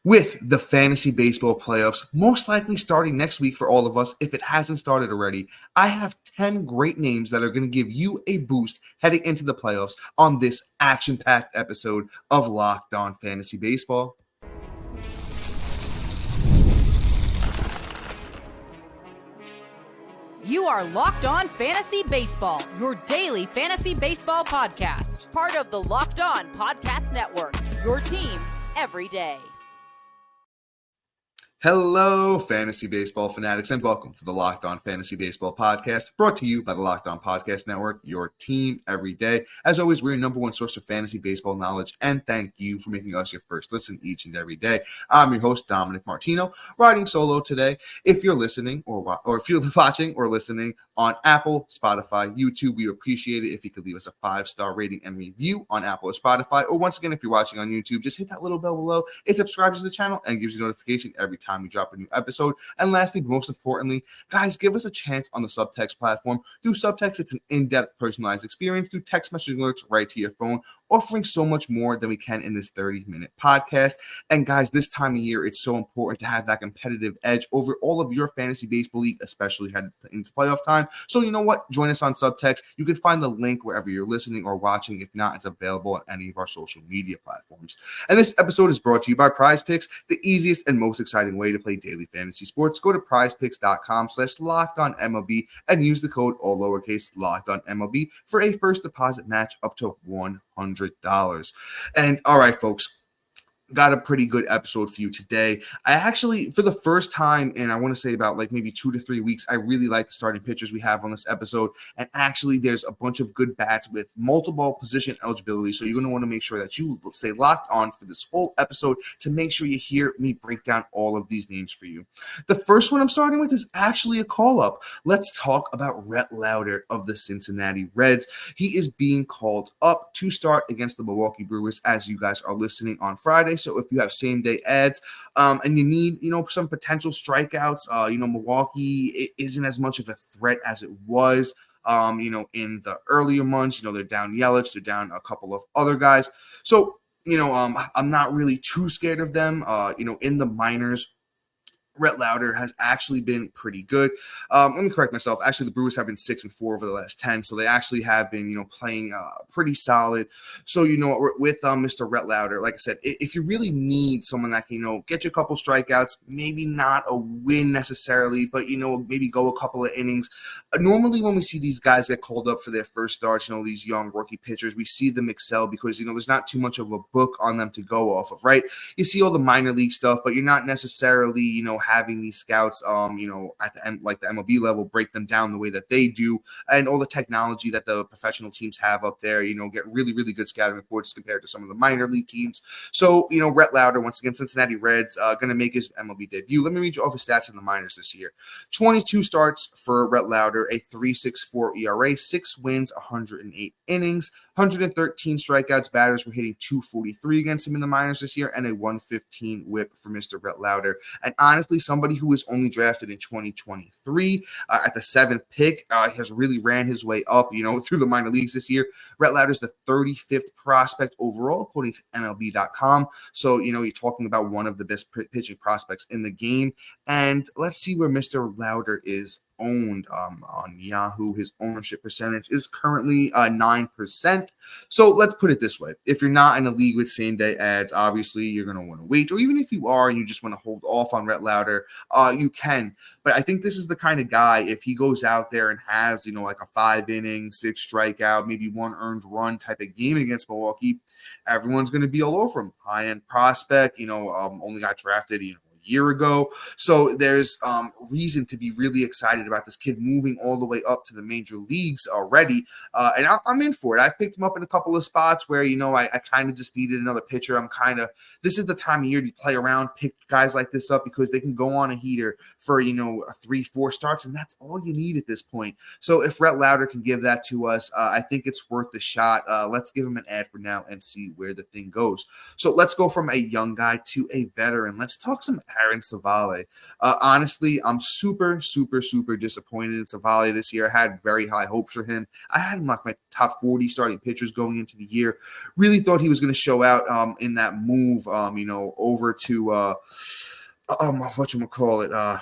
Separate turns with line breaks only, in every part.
With the fantasy baseball playoffs most likely starting next week for all of us, if it hasn't started already, I have 10 great names that are going to give you a boost heading into the playoffs on this action-packed episode of Locked On Fantasy Baseball.
You are Locked On Fantasy Baseball, your daily fantasy baseball podcast. Part of the Locked On Podcast Network, your team every day.
Hello, fantasy baseball fanatics, and welcome to the Locked On Fantasy Baseball podcast, brought to you by the Locked On Podcast Network, your team every day. As always, we're your number one source of fantasy baseball knowledge, and thank you for making us your first listen each and every day. I'm your host, Dominic Martino, riding solo today. If you're listening, or if you're watching or listening on Apple, Spotify, YouTube, we appreciate it if you could leave us a 5-star rating and review on Apple or Spotify. Or once again, if you're watching on YouTube, just hit that little bell below. It subscribes to the channel and gives you notification every time we drop a new episode. And lastly, most importantly, guys, give us a chance on the Subtext platform. Through Subtext, it's an in-depth personalized experience through text message alerts right to your phone, offering so much more than we can in this 30-minute podcast. And guys, this time of year, it's so important to have that competitive edge over all of your fantasy baseball league, especially heading into playoff time. So you know what? Join us on Subtext. You can find the link wherever you're listening or watching. If not, it's available on any of our social media platforms. And this episode is brought to you by Prize Picks, the easiest and most exciting way to play daily fantasy sports. Go to prizepicks.com/LockedOnMLB and use the code all lowercase LockedOnMLB for a first deposit match up to $100. And all right, folks, got a pretty good episode for you today. I actually, for the first time in, I want to say about like maybe 2 to 3 weeks, I really like the starting pitchers we have on this episode. And actually, there's a bunch of good bats with multiple position eligibility. So you're going to want to make sure that you stay locked on for this whole episode to make sure you hear me break down all of these names for you. The first one I'm starting with is actually a call-up. Let's talk about Rhett Lowder of the Cincinnati Reds. He is being called up to start against the Milwaukee Brewers as you guys are listening on Friday. So if you have same-day ads and you need, some potential strikeouts, Milwaukee isn't as much of a threat as it was, in the earlier months. They're down Yelich, they're down a couple of other guys. So, I'm not really too scared of them, in the minors. Rhett Lowder has actually been pretty good. Let me correct myself. Actually, the Brewers have been 6-4 over the last 10, so they actually have been, playing pretty solid. So, with Mr. Rhett Lowder, like I said, if you really need someone that can, get you a couple strikeouts, maybe not a win necessarily, but, maybe go a couple of innings. Normally, when we see these guys get called up for their first starts, these young rookie pitchers, we see them excel because, there's not too much of a book on them to go off of, right? You see all the minor league stuff, but you're not necessarily, having these scouts, at the end, like the MLB level, break them down the way that they do, and all the technology that the professional teams have up there, get really, really good scouting reports compared to some of the minor league teams. So, Rhett Lowder, once again, Cincinnati Reds, going to make his MLB debut. Let me read you off his stats in the minors this year. 22 starts for Rhett Lowder, a 3.64 ERA, 6 wins, 108 innings, 113 strikeouts. Batters were hitting 243 against him in the minors this year, and a 115 whip for Mr. Rhett Lowder. And honestly, somebody who was only drafted in 2023 at the 7th pick has really ran his way up, through the minor leagues this year. Rhett Lowder is the 35th prospect overall, according to MLB.com. So, you're talking about one of the best pitching prospects in the game. And let's see where Mr. Lowder is owned on Yahoo. His ownership percentage is currently 9%. So let's put it this way. If you're not in a league with same-day ads, obviously you're going to want to wait. Or even if you are and you just want to hold off on Rhett Lowder, you can. But I think this is the kind of guy, if he goes out there and has, like a 5-inning, 6 strikeout, maybe 1 earned run type of game against Milwaukee, everyone's going to be all over him. High-end prospect, only got drafted, year ago. So there's reason to be really excited about this kid moving all the way up to the major leagues already. And I'm in for it. I've picked him up in a couple of spots where, I kind of just needed another pitcher. This is the time of year to play around, pick guys like this up because they can go on a heater for, 3-4 starts, and that's all you need at this point. So if Rhett Lowder can give that to us, I think it's worth the shot. Let's give him an ad for now and see where the thing goes. So let's go from a young guy to a veteran. Let's talk some Aaron Savale. Honestly, I'm super, super, super disappointed in Savale this year. I had very high hopes for him. I had him like my top 40 starting pitchers going into the year. Really thought he was going to show out in that move, over to whatchamacallit,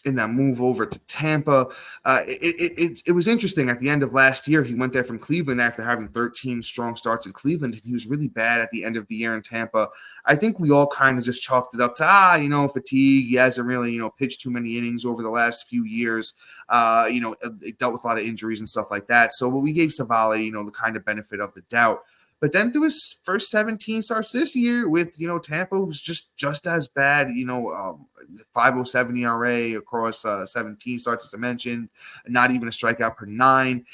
in that move over to Tampa. It was interesting. At the end of last year, he went there from Cleveland after having 13 strong starts in Cleveland, and he was really bad at the end of the year in Tampa. I think we all kind of just chalked it up to, fatigue. He hasn't really, pitched too many innings over the last few years. It dealt with a lot of injuries and stuff like that. So we gave Savale, the kind of benefit of the doubt. But then through his first 17 starts this year with, Tampa was just as bad, 5.07 ERA across 17 starts, as I mentioned, not even a strikeout per 9.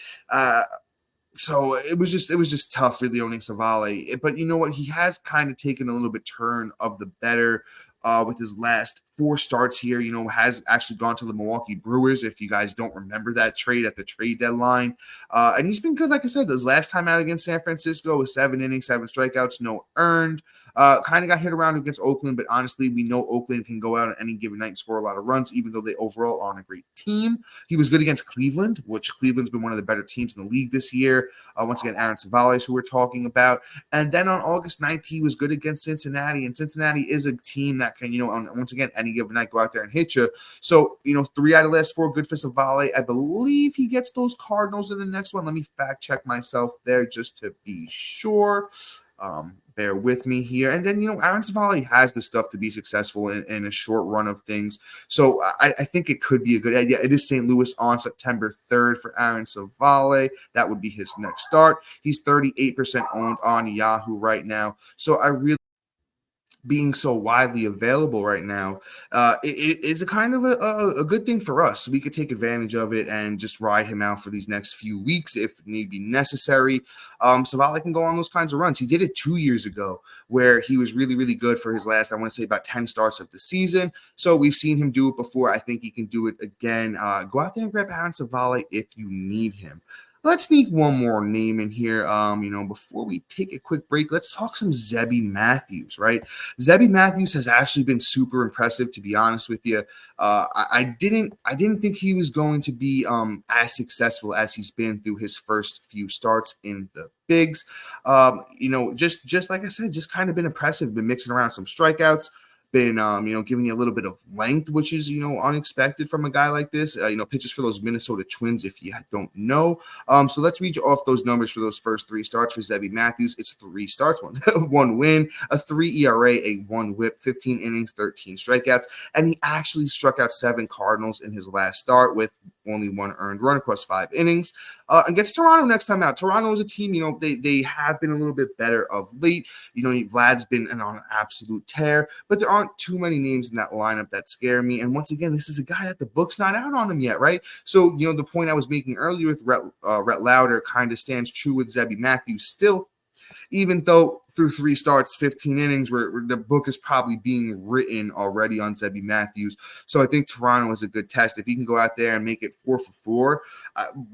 So it was just tough really owning Savale. But you know what? He has kind of taken a little bit turn of the better with his last 4 starts here, has actually gone to the Milwaukee Brewers, if you guys don't remember that trade at the trade deadline. And he's been good, like I said, his last time out against San Francisco was 7 innings, 7 strikeouts, no earned. Kind of got hit around against Oakland, but honestly, we know Oakland can go out on any given night and score a lot of runs, even though they overall aren't a great team. He was good against Cleveland, which Cleveland's been one of the better teams in the league this year. Once again, Aaron Savale, who we're talking about. And then on August 9th, he was good against Cincinnati, and Cincinnati is a team that can, once again, any given night go out there and hit you. So, 3 out of the last 4 good for Savale. I believe he gets those Cardinals in the next one. Let me fact check myself there just to be sure. Bear with me here. And then, Aaron Savale has the stuff to be successful in a short run of things. So I think it could be a good idea. It is St. Louis on September 3rd for Aaron Savale. That would be his next start. He's 38% owned on Yahoo right now. So I really, being so widely available right now, it is a kind of a good thing for us. We could take advantage of it and just ride him out for these next few weeks if need be necessary. Savale can go on those kinds of runs. He did it 2 years ago where he was really, really good for his last, I want to say, about 10 starts of the season. So we've seen him do it before. I think he can do it again. Go out there and grab Aaron Savale if you need him. Let's sneak one more name in here. Before we take a quick break, let's talk some Zebby Matthews, right? Zebby Matthews has actually been super impressive, to be honest with you. I didn't think he was going to be as successful as he's been through his first few starts in the bigs. Just like I said, just kind of been impressive. Been mixing around some strikeouts. Been, giving you a little bit of length, which is, unexpected from a guy like this. Pitches for those Minnesota Twins, if you don't know. So let's read you off those numbers for those first 3 starts for Zebby Matthews. It's 3 starts, one win, a 3 ERA, a 1 whip, 15 innings, 13 strikeouts. And he actually struck out 7 Cardinals in his last start with only 1 earned run across 5 innings. And gets Toronto next time out. Toronto is a team, they have been a little bit better of late. Vlad's been on an absolute tear, but there aren't too many names in that lineup that scare me. And once again, this is a guy that the book's not out on him yet, right? So, the point I was making earlier with Rhett Lowder kind of stands true with Zebby Matthews still. Even though through 3 starts, 15 innings, where the book is probably being written already on Zebby Matthews. So I think Toronto is a good test. If he can go out there and make it 4 for 4,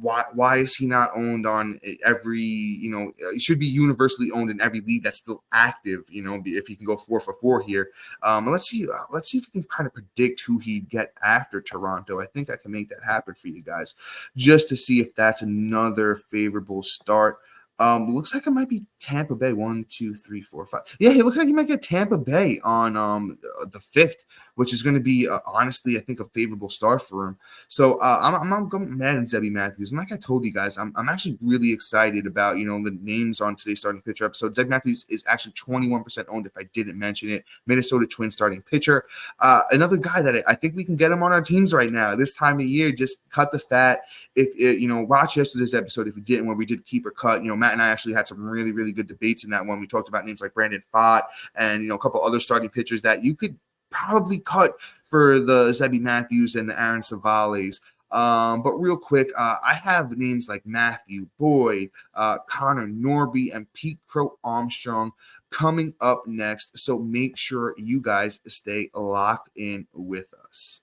why is he not owned on every, he should be universally owned in every league that's still active, if he can go 4 for 4 here. Let's see if we can kind of predict who he'd get after Toronto. I think I can make that happen for you guys just to see if that's another favorable start. Looks like it might be Tampa Bay. 1, 2, 3, 4, 5. Yeah, it looks like he might get Tampa Bay on the 5th, which is going to be honestly, I think, a favorable start for him. So I'm not going mad at Zebby Matthews. And like I told you guys, I'm actually really excited about the names on today's starting pitcher episode. Zebby Matthews is actually 21% owned, if I didn't mention it. Minnesota Twins starting pitcher. Another guy that I think we can get him on our teams right now. This time of year, just cut the fat. If watch yesterday's episode if you didn't, where we did keep or cut. Matt and I actually had some really, really good debates in that one. We talked about names like Brandon Pfaadt and a couple other starting pitchers that you could probably cut for the Zebby Matthews and the Aaron Savales. But real quick, I have names like Matthew Boyd, Connor Norby, and Pete Crow Armstrong coming up next. So make sure you guys stay locked in with us.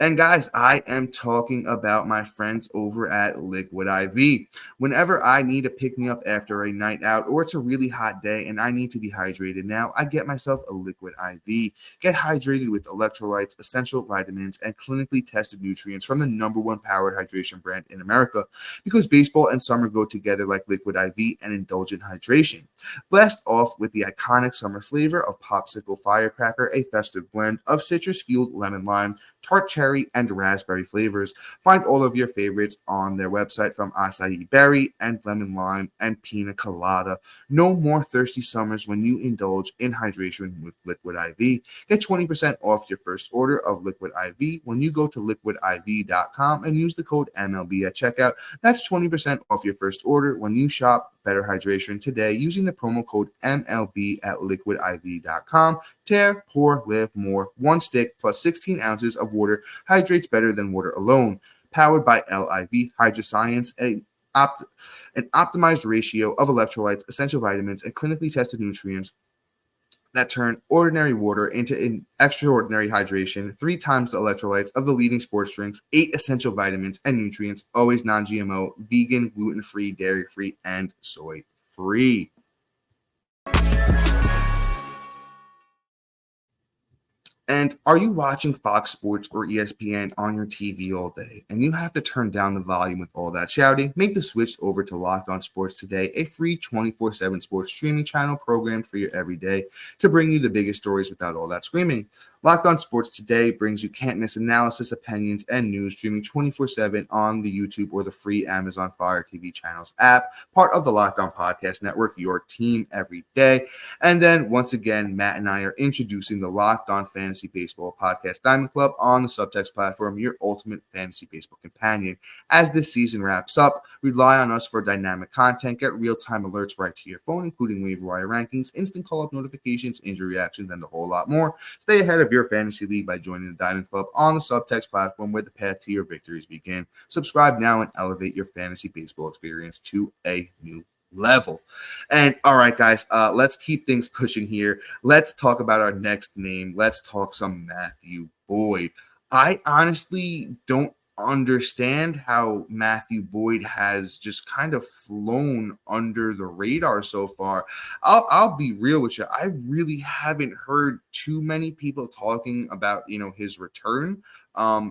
And guys, I am talking about my friends over at Liquid IV. Whenever I need to pick me up after a night out or it's a really hot day and I need to be hydrated now, I get myself a Liquid IV. Get hydrated with electrolytes, essential vitamins, and clinically tested nutrients from the #1 powered hydration brand in America. Because baseball and summer go together like Liquid IV and indulgent hydration. Blast off with the iconic summer flavor of Popsicle Firecracker, a festive blend of citrus-fueled lemon lime, tart cherry, and raspberry flavors. Find all of your favorites on their website from acai berry and lemon lime and pina colada. No more thirsty summers when you indulge in hydration with Liquid IV. Get 20% off your first order of Liquid IV when you go to liquidiv.com and use the code MLB at checkout. That's 20% off your first order when you shop Better Hydration today using the promo code MLB at liquidiv.com. Tear, pour, live more. One stick plus 16 ounces of water hydrates better than water alone. Powered by LIV Hydroscience, an optimized ratio of electrolytes, essential vitamins, and clinically tested nutrients that turn ordinary water into an extraordinary hydration, 3 times the electrolytes of the leading sports drinks, 8 essential vitamins and nutrients, always non-GMO, vegan, gluten-free, dairy-free, and soy-free. And are you watching Fox Sports or ESPN on your TV all day and you have to turn down the volume with all that shouting? Make the switch over to Locked On Sports Today, a free 24/7 sports streaming channel programmed for you every day to bring you the biggest stories without all that screaming. Locked On Sports Today brings you can't-miss analysis, opinions, and news streaming 24/7 on the YouTube or the free Amazon Fire TV channels app, part of the Locked On Podcast Network, your team every day. And then, once again, Matt and I are introducing the Locked On Fantasy Baseball Podcast Diamond Club on the Subtext platform, your ultimate fantasy baseball companion. As this season wraps up, rely on us for dynamic content, get real-time alerts right to your phone, including waiver wire rankings, instant call-up notifications, injury reactions, and a whole lot more. Stay ahead of your fantasy league by joining the Diamond Club on the Subtext platform where the path to your victories begin. Subscribe now and elevate your fantasy baseball experience to a new level. And all right, guys, let's keep things pushing here. Let's talk about our next name. Let's talk some Matthew Boyd. I honestly don't understand how Matthew Boyd has just kind of flown under the radar so far. I'll be real with you. I really haven't heard too many people talking about, his return.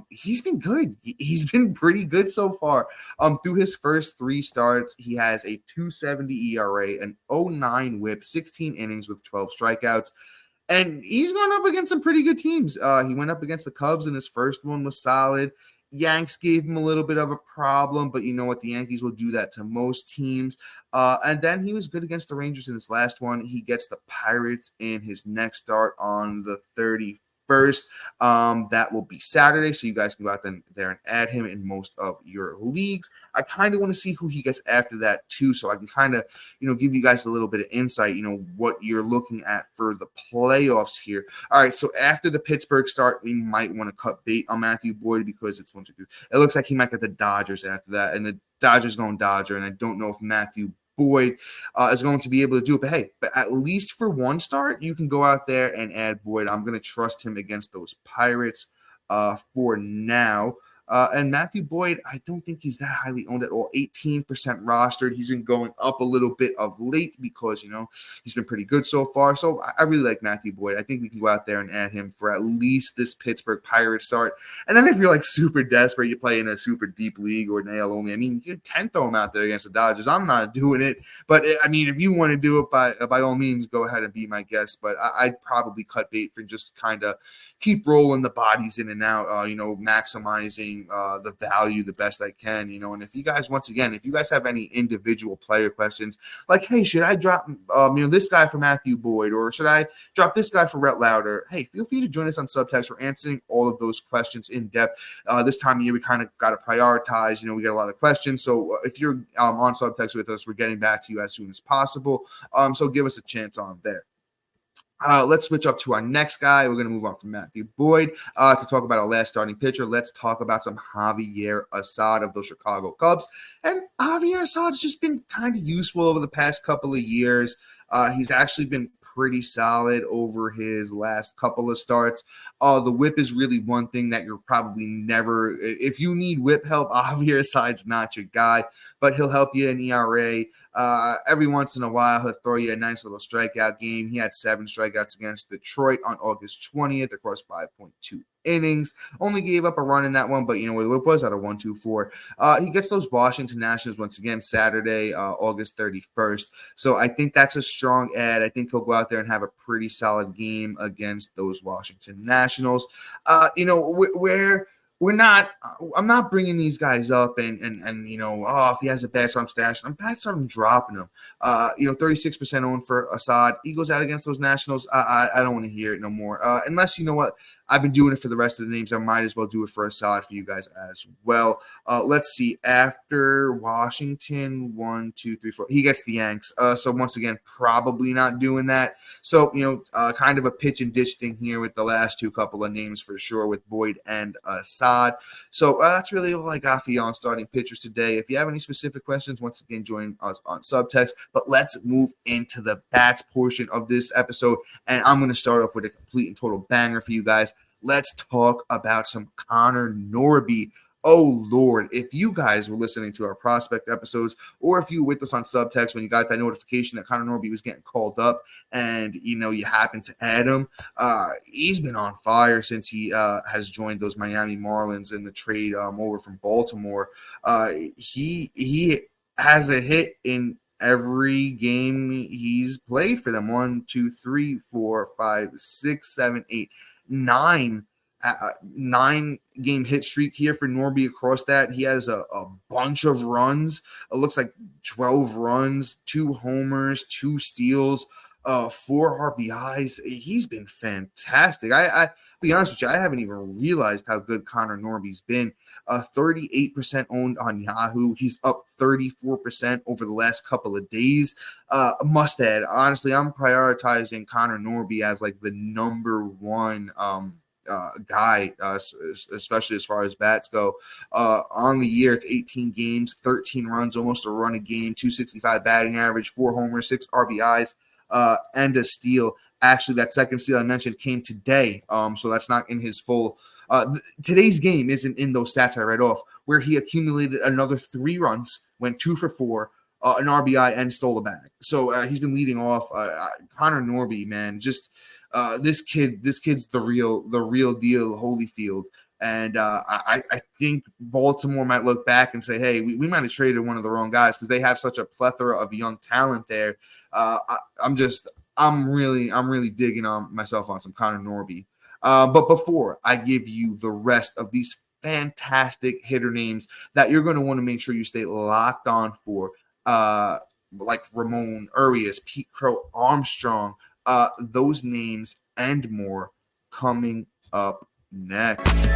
He's been good. He's been pretty good so far. Through his first 3 starts, he has a 2.70 ERA, an 0.9 WHIP, 16 innings with 12 strikeouts. And he's gone up against some pretty good teams. He went up against the Cubs, and his first one was solid. Yanks gave him a little bit of a problem, but you know what? The Yankees will do that to most teams. And then he was good against the Rangers in his last one. He gets the Pirates in his next start on the 31st. That will be Saturday, so you guys can go out there and add him in most of your leagues. I kind of want to see who he gets after that too, so I can kind of, give you guys a little bit of insight, what you're looking at for the playoffs here. All right, so after the Pittsburgh start, we might want to cut bait on Matthew Boyd because it looks like he might get the Dodgers after that, and the Dodgers going Dodger, and I don't know if Matthew Boyd is going to be able to do it. But at least for one start, you can go out there and add Boyd. I'm going to trust him against those Pirates for now. And Matthew Boyd, I don't think he's that highly owned at all. 18% rostered. He's been going up a little bit of late because, he's been pretty good so far. So I really like Matthew Boyd. I think we can go out there and add him for at least this Pittsburgh Pirates start. And then if you're like super desperate, you play in a super deep league or an AL only, you can throw him out there against the Dodgers. I'm not doing it. But, if you want to do it, by all means, go ahead and be my guest. But I'd probably cut bait for just kind of keep rolling the bodies in and out, maximizing the value the best I can, and if you guys, once again, if you guys have any individual player questions, like, hey, should I drop, this guy for Matthew Boyd, or should I drop this guy for Rhett Lowder? Hey, feel free to join us on Subtext. We're answering all of those questions in depth. This time of year, we kind of got to prioritize, we get a lot of questions. So if you're on Subtext with us, we're getting back to you as soon as possible. So give us a chance on there. Let's switch up to our next guy. We're going to move on from Matthew Boyd to talk about our last starting pitcher. Let's talk about some Javier Assad of the Chicago Cubs. And Javier Assad's just been kind of useful over the past couple of years. He's actually been pretty solid over his last couple of starts. The whip is really one thing that you're probably never, if you need whip help, Javier Side's not your guy, but he'll help you in ERA. Every once in a while, he'll throw you a nice little strikeout game. He had 7 strikeouts against Detroit on August 20th across 5.2 innings. Only gave up a run in that one, but the whip was at a 1.24. He gets those Washington Nationals once again Saturday, August 31st. So I think that's a strong ad. I think he'll go out there and have a pretty solid game against those Washington Nationals. We're not. I'm not bringing these guys up and if he has a bad start, I'm stashing. I'm bad start, I'm dropping him. 36% owned for Assad. He goes out against those Nationals. I don't want to hear it no more. Unless I've been doing it for the rest of the names. I might as well do it for Assad for you guys as well. Let's see. After Washington, 1, 2, 3, 4. He gets the Yanks. So once again, probably not doing that. So, kind of a pitch and ditch thing here with the last couple of names for sure with Boyd and Assad. So that's really all I got for you on starting pitchers today. If you have any specific questions, once again, join us on Subtext. But let's move into the bats portion of this episode. And I'm going to start off with a complete and total banger for you guys. Let's talk about some Connor Norby. Oh, Lord, if you guys were listening to our prospect episodes, or if you were with us on Subtext when you got that notification that Connor Norby was getting called up and, you happened to add him, he's been on fire since he has joined those Miami Marlins in the trade over from Baltimore. He has a hit in every game he's played for them. 1, 2, 3, 4, 5, 6, 7, 8, 9 9-game hit streak here for Norby. Across that, he has a bunch of runs. It looks like 12 runs, 2 homers, 2 steals, 4 RBIs. He's been fantastic. I be honest with you, I haven't even realized how good Connor Norby's been. 38% owned on Yahoo. He's up 34% over the last couple of days. Must add, honestly, I'm prioritizing Connor Norby as like the number one guy, especially as far as bats go. On the year, it's 18 games, 13 runs, almost a run a game, 265 batting average, 4 homers, 6 RBIs, and a steal. Actually, that second steal I mentioned came today, so that's not in his full. Today's game isn't in those stats I read off, where he accumulated another 3 runs, went 2 for 4, an RBI, and stole a bag. So he's been leading off. Connor Norby, man, just this kid's the real deal, Holyfield. And I think Baltimore might look back and say, hey, we might have traded one of the wrong guys because they have such a plethora of young talent there. I'm really digging on myself on some Connor Norby. But before I give you the rest of these fantastic hitter names that you're going to want to make sure you stay locked on for, like Ramon Urias, Pete Crow Armstrong, those names and more coming up next.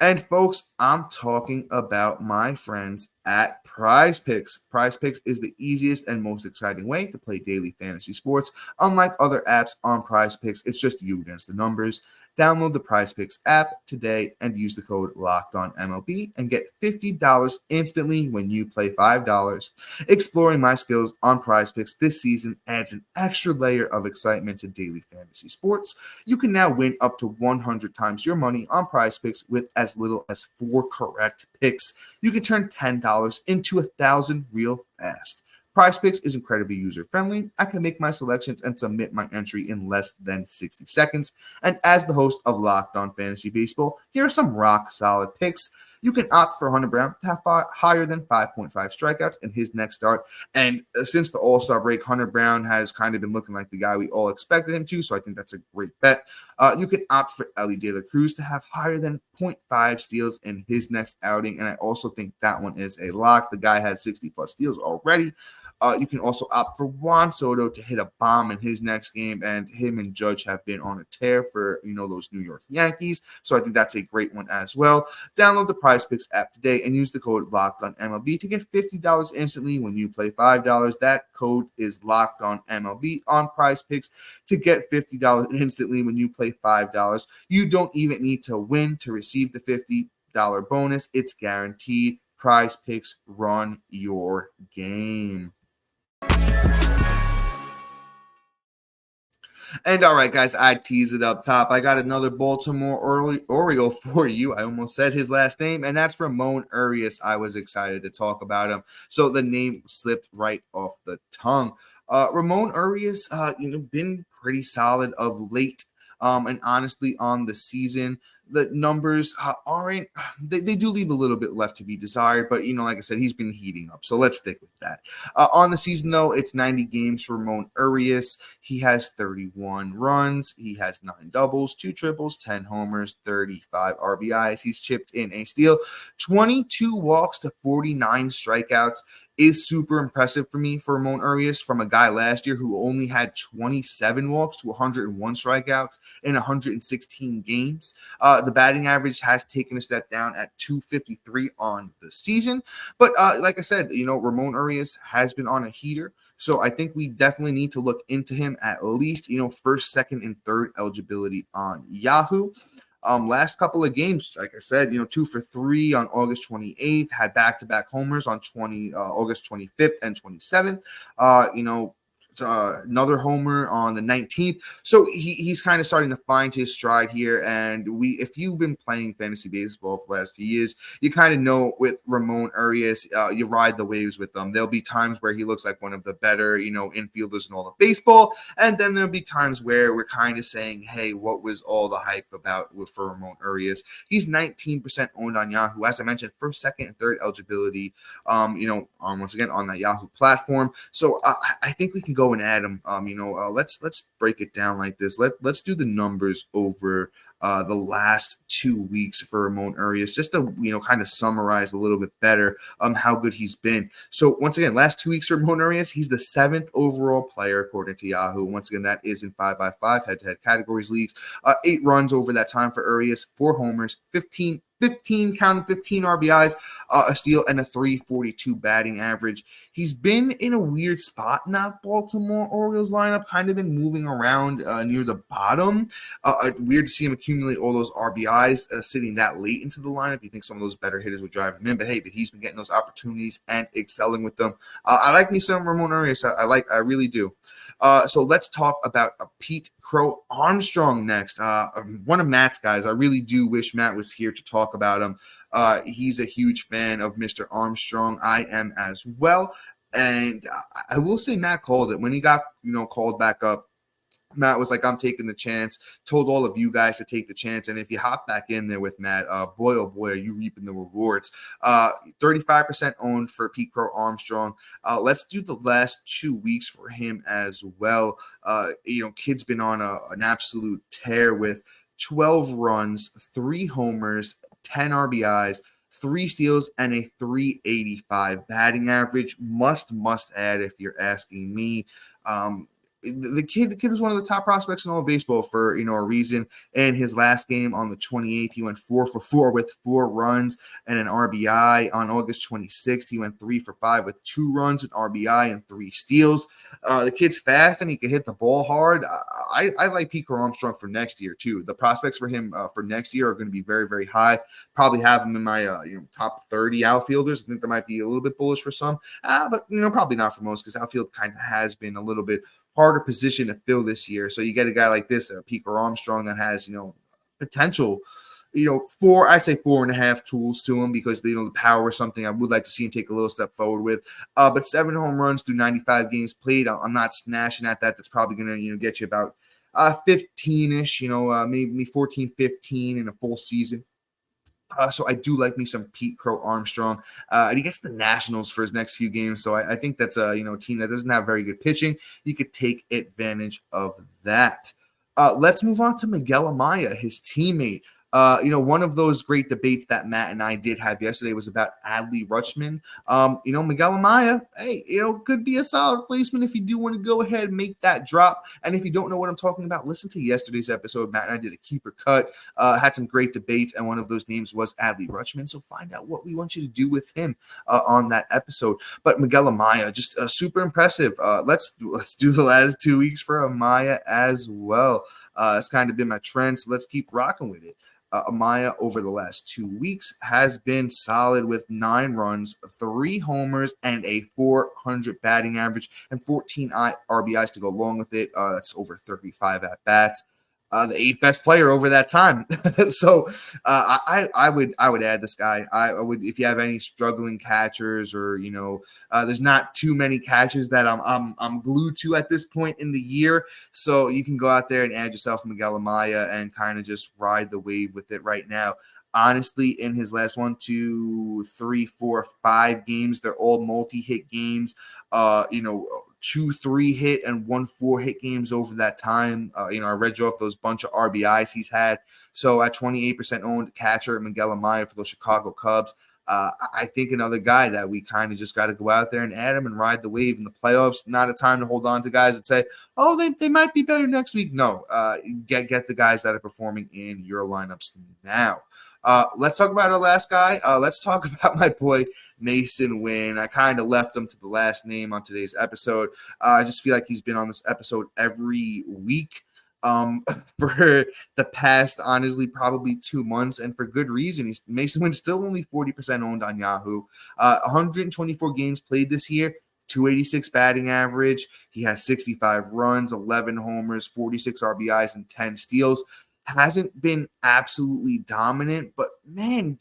And folks, I'm talking about my friends at Prize Picks. Prize Picks is the easiest and most exciting way to play daily fantasy sports. Unlike other apps on Prize Picks, it's just you against the numbers. Download the Prize Picks app today and use the code LOCKEDONMLB and get $50 instantly when you play $5. Exploring my skills on Prize Picks this season adds an extra layer of excitement to daily fantasy sports. You can now win up to 100 times your money on Prize Picks with as little as 4 correct picks. You can turn $10 into 1,000 real fast. Prize Picks is incredibly user-friendly. I can make my selections and submit my entry in less than 60 seconds. And as the host of Locked On Fantasy Baseball, here are some rock-solid picks. You can opt for Hunter Brown to have higher than 5.5 strikeouts in his next start. And since the All-Star break, Hunter Brown has kind of been looking like the guy we all expected him to, so I think that's a great bet. You can opt for Elly De La Cruz to have higher than 0.5 steals in his next outing, and I also think that one is a lock. The guy has 60-plus steals already. You can also opt for Juan Soto to hit a bomb in his next game, and him and Judge have been on a tear for, those New York Yankees, so I think that's a great one as well. Download the Prize Picks app today and use the code LOCKEDONMLB to get $50 instantly when you play $5. That code is LOCKEDONMLB on Prize Picks to get $50 instantly when you play $5. You don't even need to win to receive the $50 bonus. It's guaranteed. Prize Picks, run your game. And all right, guys, I teased it up top. I got another Baltimore Oriole for you. I almost said his last name, and that's Ramon Urias. I was excited to talk about him, so the name slipped right off the tongue. Ramon Urias, been pretty solid of late. And honestly, on the season, the numbers aren't, they do leave a little bit left to be desired, but, like I said, he's been heating up. So let's stick with that. On the season, though, it's 90 games for Ramon Urias. He has 31 runs. He has 9 doubles, 2 triples, 10 homers, 35 RBIs. He's chipped in a steal, 22 walks to 49 strikeouts. Is super impressive for me for Ramon Urias from a guy last year who only had 27 walks to 101 strikeouts in 116 games. The batting average has taken a step down at 253 on the season. But like I said, Ramon Urias has been on a heater. So I think we definitely need to look into him at least, first, second, and third eligibility on Yahoo. Last couple of games, like I said, 2 for 3 on August 28th, had back-to-back homers on August 25th and 27th. Another homer on the 19th. So he's kind of starting to find his stride here. And if you've been playing fantasy baseball for the last few years, you kind of know with Ramon Urias, you ride the waves with them. There'll be times where he looks like one of the better, infielders in all of baseball. And then there'll be times where we're kind of saying, hey, what was all the hype about for Ramon Urias? He's 19% owned on Yahoo. As I mentioned, first, second, and third eligibility, once again, on that Yahoo platform. So I think we can go and add him. Let's break it down like this. Let's do the numbers over the last 2 weeks for Ramon Urias, just to kind of summarize a little bit better how good he's been. So once again, last 2 weeks for Ramon Urias, he's the 7th overall player according to Yahoo. Once again, that is in 5x5 head-to-head categories leagues. 8 runs over that time for Urias, 4 homers, 15 RBIs, a steal, and a 342 batting average. He's been in a weird spot in that Baltimore Orioles lineup, kind of been moving around near the bottom. Weird to see him accumulate all those RBIs sitting that late into the lineup. You think some of those better hitters would drive him in, but he's been getting those opportunities and excelling with them. I like me some Ramon Urias. I really do. So let's talk about Pete Crow Armstrong next. One of Matt's guys. I really do wish Matt was here to talk about him. He's a huge fan of Mr. Armstrong. I am as well. And I will say Matt called it. When he got, called back up, Matt was like, I'm taking the chance, told all of you guys to take the chance. And if you hop back in there with Matt, boy, oh boy, are you reaping the rewards. 35% owned for Pete Crow Armstrong. Let's do the last 2 weeks for him as well. Kid's been on an absolute tear with 12 runs, 3 homers, 10 RBIs, 3 steals, and a 385 batting average. Must add if you're asking me. The kid was one of the top prospects in all of baseball for a reason. And his last game on the 28th, he went 4 for 4 with 4 runs and an RBI. On August 26th, he went 3 for 5 with 2 runs, an RBI, and 3 steals. The kid's fast and he can hit the ball hard. I like Pete Crow Armstrong for next year too. The prospects for him for next year are going to be very, very high. Probably have him in my top 30 outfielders. I think that might be a little bit bullish for some, but probably not for most, because outfield kind of has been a little bit harder position to fill this year. So you get a guy like this, Pete Crow Armstrong, that has, potential, 4.5 tools to him, because, the power is something I would like to see him take a little step forward with. But 7 home runs through 95 games played. I'm not snatching at that. That's probably going to, get you about 15-ish, maybe 14, 15 in a full season. So I do like me some Pete Crow Armstrong. And he gets the Nationals for his next few games. So I think that's a team that doesn't have very good pitching. You could take advantage of that. Let's move on to Miguel Amaya, his teammate. One of those great debates that Matt and I did have yesterday was about Adley Rutschman. Miguel Amaya, hey, could be a solid replacement if you do want to go ahead and make that drop. And if you don't know what I'm talking about, listen to yesterday's episode. Matt and I did a keeper cut, had some great debates, and one of those names was Adley Rutschman. So find out what we want you to do with him on that episode. But Miguel Amaya, just super impressive. Let's do the last 2 weeks for Amaya as well. It's kind of been my trend, so let's keep rocking with it. Amaya over the last 2 weeks has been solid with 9 runs, 3 homers, and a 400 batting average and 14 RBIs to go along with it. That's over 35 at bats. The 8th best player over that time. So I would add this guy. I would, if you have any struggling catchers, or there's not too many catchers that I'm glued to at this point in the year. So you can go out there and add yourself Miguel Amaya and kind of just ride the wave with it right now. Honestly, in his last 1, 2, 3, 4, 5 games, they're all multi-hit games. 2 3-hit and 1 4-hit games over that time. I read you off those bunch of RBIs he's had. So at 28% owned catcher, Miguel Amaya for those Chicago Cubs. I think another guy that we kind of just got to go out there and add him and ride the wave in the playoffs. Not a time to hold on to guys and say, oh, they might be better next week. No, get the guys that are performing in your lineups now. Let's talk about our last guy. Let's talk about my boy Mason Wynn. I kind of left him to the last name on today's episode. I just feel like he's been on this episode every week for the past, honestly, probably 2 months, and for good reason. Mason Wynn's still only 40% owned on Yahoo. 124 games played this year. 286 batting average. He has 65 runs, 11 homers, 46 RBIs, and 10 steals. Hasn't been absolutely dominant, but man,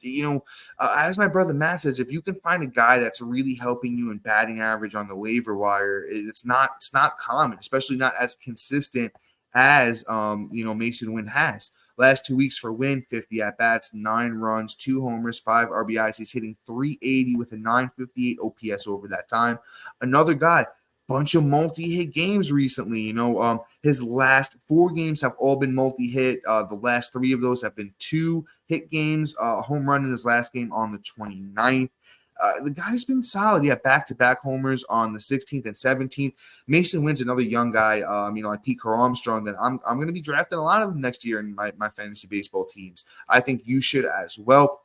as my brother Matt says, if you can find a guy that's really helping you in batting average on the waiver wire, it's not common, especially not as consistent as Mason Wynn has. Last 2 weeks for Wynn, 50 at-bats, 9 runs, 2 homers, 5 RBIs. He's hitting 380 with a 958 OPS over that time. Another guy, bunch of multi-hit games recently. His last 4 games have all been multi-hit. The last 3 of those have been 2-hit games. A home run in his last game on the 29th. The guy's been solid. Yeah, back-to-back homers on the 16th and 17th. Mason Wynn's another young guy, like Pete Armstrong, that I'm going to be drafting a lot of them next year in my fantasy baseball teams. I think you should as well.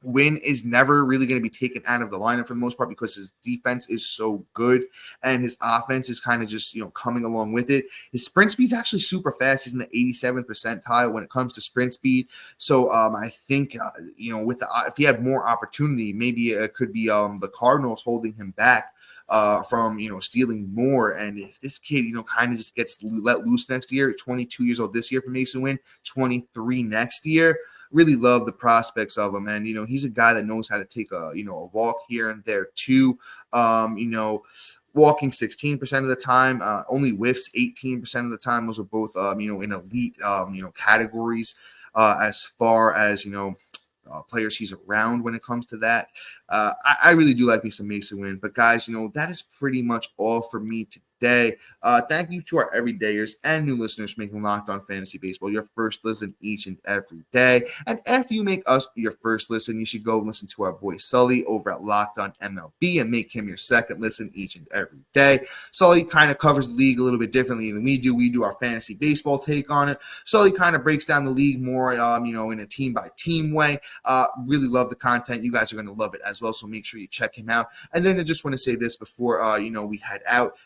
Wynn is never really going to be taken out of the lineup for the most part because his defense is so good and his offense is kind of just, coming along with it. His sprint speed is actually super fast. He's in the 87th percentile when it comes to sprint speed. So I think, if he had more opportunity, maybe it could be the Cardinals holding him back from, stealing more. And if this kid, kind of just gets let loose next year, 22 years old this year for Mason Wynn, 23 next year, really love the prospects of him. And, he's a guy that knows how to take a walk here and there too. Walking 16% of the time, only whiffs 18% of the time. Those are both, in elite, categories as far as, players he's around when it comes to that. I really do like me some Mason Wynn. But guys, that is pretty much all for me today. Thank you to our everydayers and new listeners for making Locked On Fantasy Baseball your first listen each and every day. And after you make us your first listen, you should go listen to our boy Sully over at Locked On MLB and make him your second listen each and every day. Sully kind of covers the league a little bit differently than we do. We do our fantasy baseball take on it. Sully kind of breaks down the league more, in a team by team way. Really love the content. You guys are going to love it as well. So make sure you check him out. And then I just want to say this before, we head out.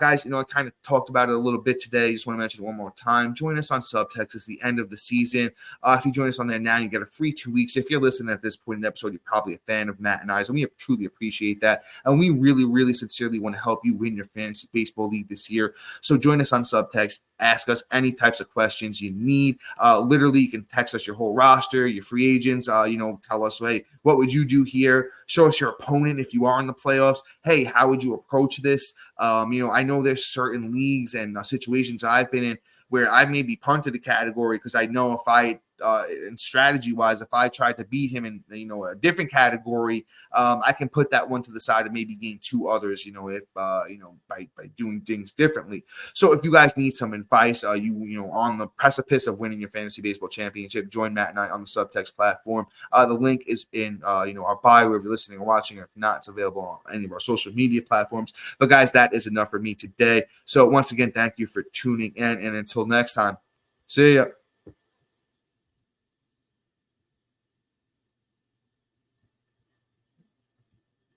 Guys, I kind of talked about it a little bit today. Just want to mention it one more time. Join us on Subtext. It's the end of the season. If you join us on there now, you get a free 2 weeks. If you're listening at this point in the episode, you're probably a fan of Matt and I, and we truly appreciate that. And we really, really sincerely want to help you win your fantasy baseball league this year. So join us on Subtext. Ask us any types of questions you need. Literally, you can text us your whole roster, your free agents. Tell us, hey, what would you do here? Show us your opponent if you are in the playoffs. Hey, how would you approach this? I know there's certain leagues and situations I've been in where I maybe punted a category because I know if I and strategy-wise, if I tried to beat him in a different category, I can put that one to the side and maybe gain 2 others. If by doing things differently. So if you guys need some advice, on the precipice of winning your fantasy baseball championship, join Matt and I on the Subtext platform. The link is in our bio wherever you're listening or watching. Or if not, it's available on any of our social media platforms. But guys, that is enough for me today. So once again, thank you for tuning in, and until next time, see ya.